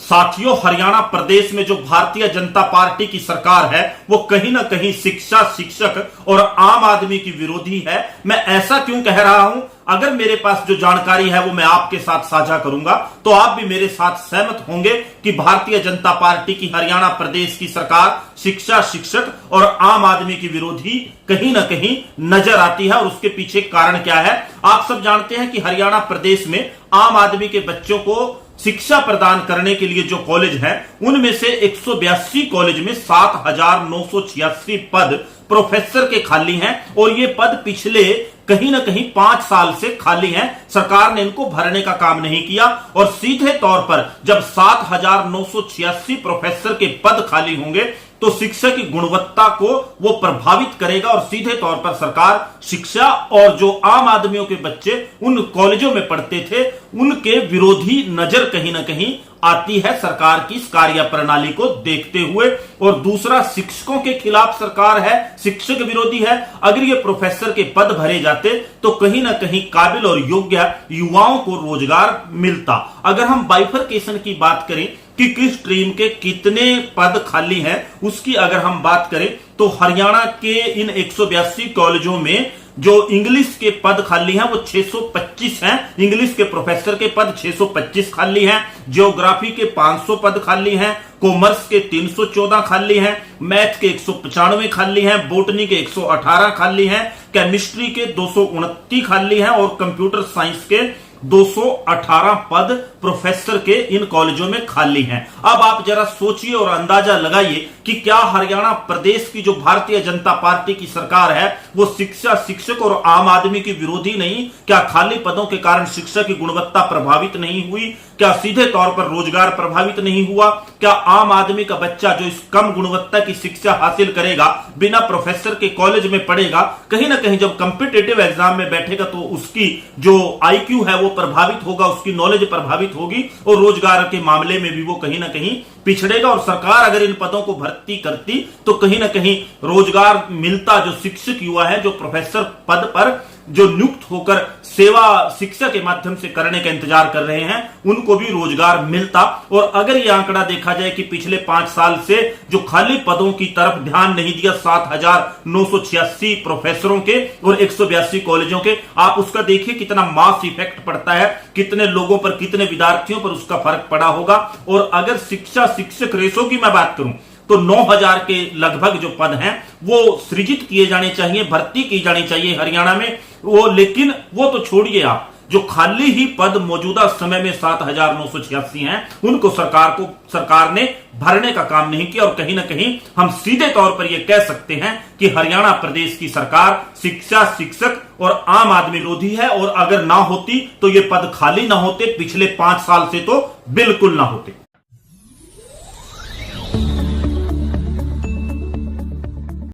साथियों, हरियाणा प्रदेश में जो भारतीय जनता पार्टी की सरकार है वो कहीं ना कहीं शिक्षा, शिक्षक और आम आदमी की विरोधी है। मैं ऐसा क्यों कह रहा हूं? अगर मेरे पास जो जानकारी है वो मैं आपके साथ साझा करूंगा तो आप भी मेरे साथ सहमत होंगे कि भारतीय जनता पार्टी की हरियाणा प्रदेश की सरकार शिक्षा, शिक्षक और आम आदमी की विरोधी कहीं ना कहीं नजर आती है। और उसके पीछे कारण क्या है? आप सब जानते हैं कि हरियाणा प्रदेश में आम आदमी के बच्चों को शिक्षा प्रदान करने के लिए जो कॉलेज हैं उनमें से 182 कॉलेज में 7,986 पद प्रोफेसर के खाली हैं और ये पद पिछले कहीं ना कहीं 5 साल से खाली हैं। सरकार ने इनको भरने का काम नहीं किया और सीधे तौर पर जब 7,986 प्रोफेसर के पद खाली होंगे तो शिक्षा की गुणवत्ता को वो प्रभावित करेगा और सीधे तौर पर सरकार शिक्षा और जो आम आदमियों के बच्चे उन कॉलेजों में पढ़ते थे उनके विरोधी नजर कहीं ना कहीं आती है सरकार की इस कार्य प्रणाली को देखते हुए। और दूसरा, शिक्षकों के खिलाफ सरकार है, शिक्षक विरोधी है। अगर ये प्रोफेसर के पद भरे जाते तो कहीं ना कहीं काबिल और योग्य युवाओं को रोजगार मिलता। अगर हम बाइफरकेशन की बात करें कि किस स्ट्रीम के कितने पद खाली हैं उसकी अगर हम बात करें तो हरियाणा के इन 182 कॉलेजों में जो इंग्लिश के पद खाली हैं वो 625 हैं। इंग्लिश के प्रोफेसर के पद 625 खाली हैं, ज्योग्राफी के 500 पद खाली हैं, कॉमर्स के 314 खाली हैं, मैथ के 195 खाली हैं, बोटनी के 118 खाली हैं, केमिस्ट्री के 229 खाली हैं और कंप्यूटर साइंस के 218 पद प्रोफेसर के इन कॉलेजों में खाली हैं। अब आप जरा सोचिए और अंदाजा लगाइए कि क्या हरियाणा प्रदेश की जो भारतीय जनता पार्टी की सरकार है वो शिक्षा, शिक्षक और आम आदमी की विरोधी नहीं? क्या खाली पदों के कारण शिक्षा की गुणवत्ता प्रभावित नहीं हुई? क्या सीधे तौर पर रोजगार प्रभावित नहीं हुआ? क्या आम आदमी का बच्चा जो इस कम गुणवत्ता की शिक्षा हासिल करेगा, बिना प्रोफेसर के कॉलेज में पढ़ेगा, कहीं ना कहीं जब कॉम्पिटिटिव एग्जाम में बैठेगा तो उसकी जो आईक्यू है वो प्रभावित होगा, उसकी नॉलेज प्रभावित होगी और रोजगार के मामले में भी वो कहीं ना कहीं पिछड़ेगा। और सरकार अगर इन पदों को भर्ती करती तो कहीं ना कहीं रोजगार मिलता। जो शिक्षक युवा है जो प्रोफेसर पद पर जो नियुक्त होकर सेवा शिक्षा के माध्यम से करने का इंतजार कर रहे हैं उनको भी रोजगार मिलता। और अगर यह आंकड़ा देखा जाए कि पिछले 5 साल से जो खाली पदों की तरफ ध्यान नहीं दिया 7,986 प्रोफेसरों के और 182 कॉलेजों के, आप उसका देखिए कितना मास इफेक्ट पड़ता है, कितने लोगों पर, कितने विद्यार्थियों पर उसका फर्क पड़ा होगा। और अगर शिक्षा, शिक्षक रेशो की मैं बात करूं तो 9,000 के लगभग जो पद हैं वो सृजित किए जाने चाहिए, भर्ती की जानी चाहिए हरियाणा में वो। लेकिन वो तो छोड़िए, आप जो खाली ही पद मौजूदा समय में 7,986 हैं उनको सरकार ने भरने का काम नहीं किया। और कहीं ना कहीं हम सीधे तौर पर यह कह सकते हैं कि हरियाणा प्रदेश की सरकार शिक्षा, शिक्षक और आम आदमी विरोधी है। और अगर ना होती तो ये पद खाली ना होते, पिछले 5 साल से तो बिल्कुल ना होते।